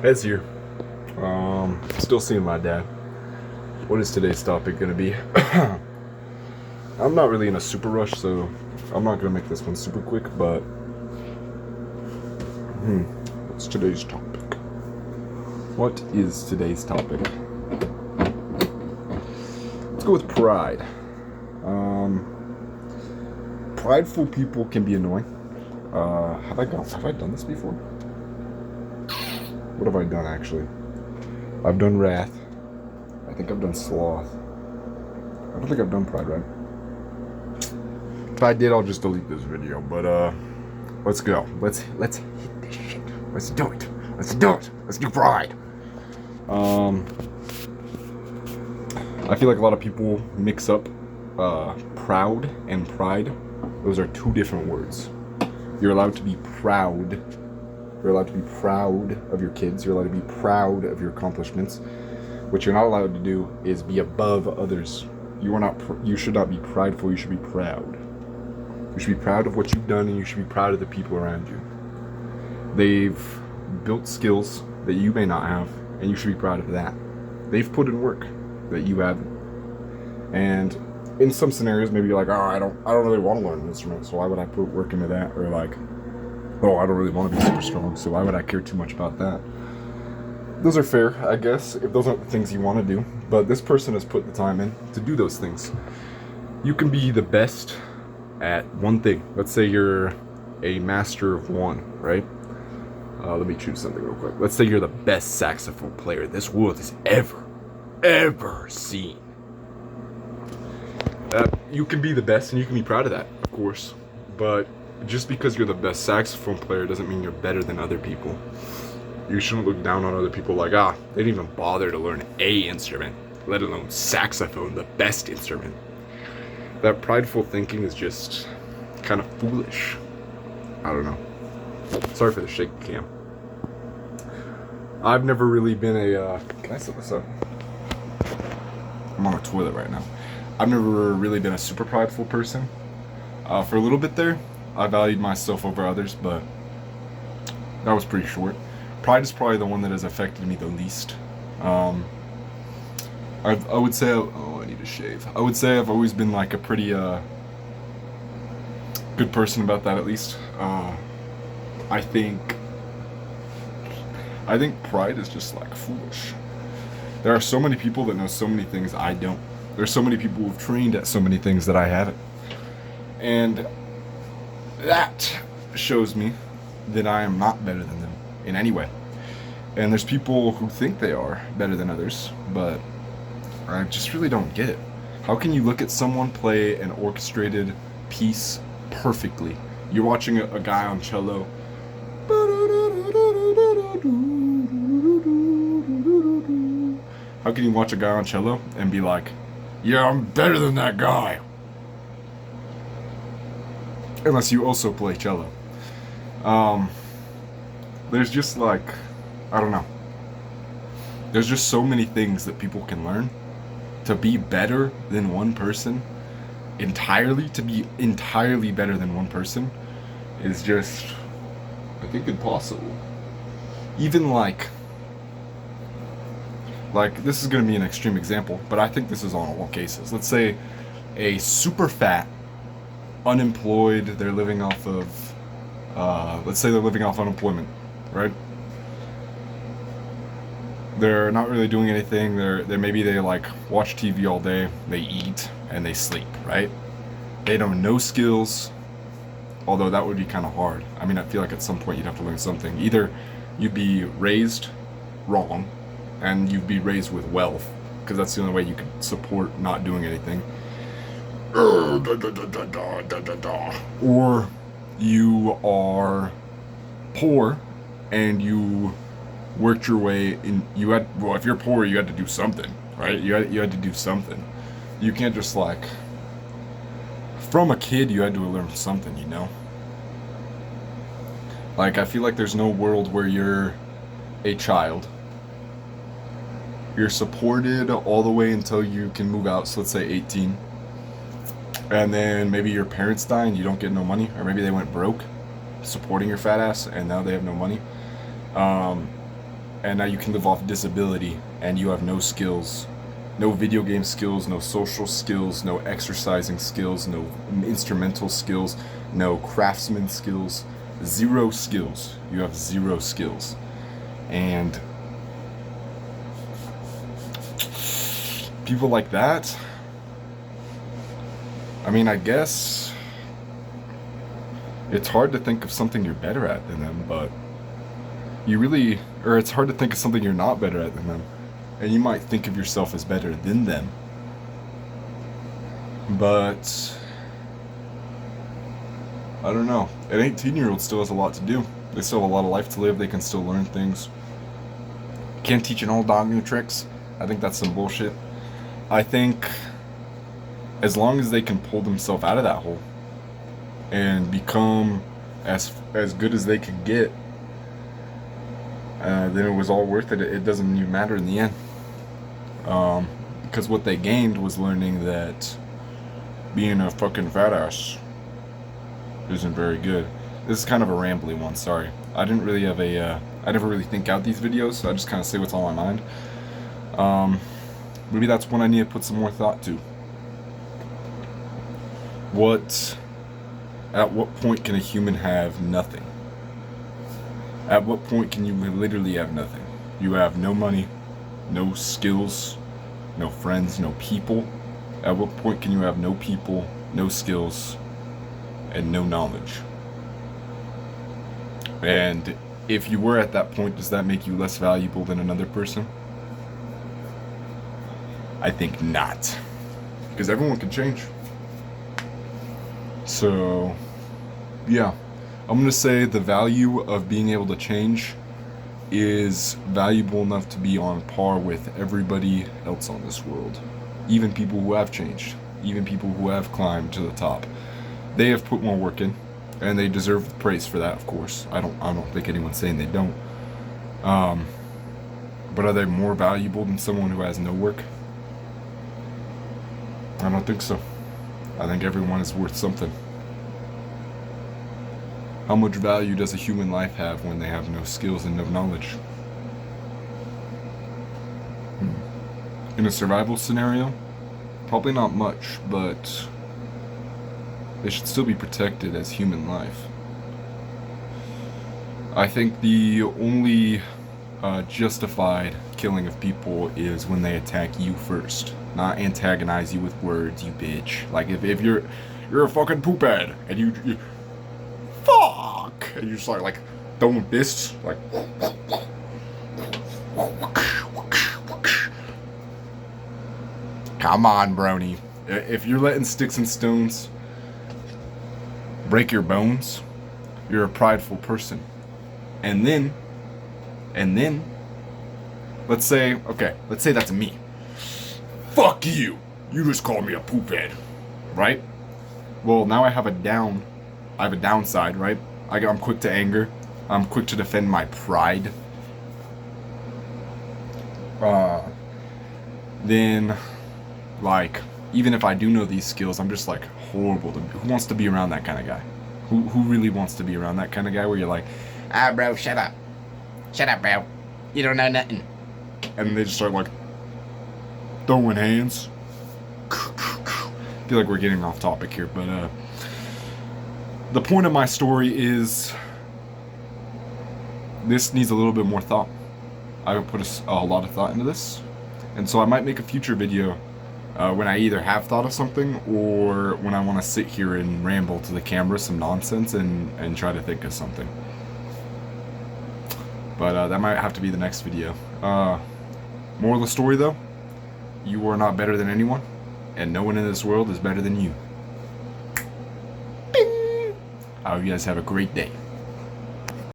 Ed's here. Still seeing my dad. What is today's topic gonna be? I'm not really in a super rush, so I'm not gonna make this one super quick, but what's today's topic? What is today's topic? Let's go with pride. Prideful people can be annoying. Have I done this before? What have I done actually? I've done wrath. I think I've done sloth. I don't think I've done pride, right? If I did, I'll just delete this video. But let's go. Let's hit this shit. Let's do it. Let's do it. Let's do pride. I feel like a lot of people mix up proud and pride. Those are two different words. You're allowed to be proud. You're allowed to be proud of your kids. You're allowed to be proud of your accomplishments. What you're not allowed to do is be above others. You should not be prideful. You should be proud. You should be proud of what you've done, and you should be proud of the people around you. They've built skills that you may not have, and you should be proud of that. They've put in work that you haven't. And in some scenarios, maybe you're like, oh, I don't really want to learn an instrument, so why would I put work into that? Or like, oh, I don't really want to be super strong, so why would I care too much about that? Those are fair, I guess, if those aren't the things you want to do. But this person has put the time in to do those things. You can be the best at one thing. Let's say you're a master of one, right? Let me choose something real quick. Let's say you're the best saxophone player this world has ever seen. You can be the best, and you can be proud of that, of course. But just because you're the best saxophone player doesn't mean you're better than other people. You shouldn't look down on other people like, they didn't even bother to learn a instrument, let alone saxophone, the best instrument. That prideful thinking is just kind of foolish. I don't know. Sorry for the shake cam. I've never really been can I set this up? I'm on the toilet right now. I've never really been a super prideful person. For a little bit there, I valued myself over others, but that was pretty short. Pride is probably the one that has affected me the least. I would say, I need to shave. I would say I've always been like a pretty good person about that, at least. I think pride is just like foolish. There are so many people that know so many things I don't. There's so many people who've trained at so many things that I haven't. And that shows me that I am not better than them in any way. And there's people who think they are better than others, but I just really don't get it. How can you look at someone play an orchestrated piece perfectly? You're watching a guy on cello. How can you watch a guy on cello and be like, yeah, I'm better than that guy? Unless you also play cello. There's just like, I don't know. There's just so many things that people can learn. To be better than one person, to be entirely better than one person, is just, I think, impossible. Even like this is going to be an extreme example, but I think this is on all cases. Let's say a super fat, unemployed, they're living off of, let's say they're living off unemployment, right? They're not really doing anything. Maybe they like watch TV all day, they eat, and they sleep, right? They don't have no skills, although that would be kind of hard. I mean, I feel like at some point you'd have to learn something. Either you'd be raised wrong, and you'd be raised with wealth, because that's the only way you could support not doing anything. Or you are poor, and you worked your way in. If you're poor, you had to do something, right? You had to do something. You can't just like, from a kid, you had to learn something, you know? Like, I feel like there's no world where you're a child. You're supported all the way until you can move out, so let's say 18. And then maybe your parents die and you don't get no money, or maybe they went broke supporting your fat ass and now they have no money. and now you can live off disability, and you have no skills, no video game skills, no social skills, no exercising skills, no instrumental skills, no craftsman skills, zero skills. You have zero skills. And people like that, I mean, I guess it's hard to think of something you're better at than them, but it's hard to think of something you're not better at than them. And you might think of yourself as better than them. But I don't know. An 18-year-old still has a lot to do. They still have a lot of life to live. They can still learn things. Can't teach an old dog new tricks. I think that's some bullshit. I think as long as they can pull themselves out of that hole and become as good as they can get, then it was all worth it. It doesn't even matter in the end. Because what they gained was learning that being a fucking fat ass isn't very good. This is kind of a rambly one, sorry. I didn't really have I never really think out these videos, so I just kind of say what's on my mind. Maybe that's one I need to put some more thought to. At what point can a human have nothing? At what point can you literally have nothing? You have no money, no skills, no friends, no people. At what point can you have no people, no skills, and no knowledge? And if you were at that point, does that make you less valuable than another person? I think not. Because everyone can change. So, yeah. I'm going to say the value of being able to change is valuable enough to be on par with everybody else on this world. Even people who have changed. Even people who have climbed to the top. They have put more work in, and they deserve praise for that, of course. I don't think anyone's saying they don't. But are they more valuable than someone who has no work? I don't think so. I think everyone is worth something. How much value does a human life have when they have no skills and no knowledge? In a survival scenario, probably not much, but they should still be protected as human life. I think the only justified killing of people is when they attack you first, not antagonize you with words, you bitch. Like if you're a fucking poophead and you fuck, and you start like throwing fists, like come on, brony. If you're letting sticks and stones break your bones, you're a prideful person. And then, let's say that's me. Fuck you! You just called me a poophead, right? Well, now I have a downside, right? I'm quick to anger. I'm quick to defend my pride. Then, like, even if I do know these skills, I'm just like horrible to. Who wants to be around that kind of guy? Who really wants to be around that kind of guy where you're like, bro, shut up, bro, you don't know nothing, and they just start like throwing hands. I feel like we're getting off topic here, but the point of my story is this needs a little bit more thought. I would put a lot of thought into this, and so I might make a future video when I either have thought of something or when I want to sit here and ramble to the camera some nonsense and try to think of something. But that might have to be the next video. Moral of the story though, you are not better than anyone, and no one in this world is better than you. Bing! I hope you guys have a great day.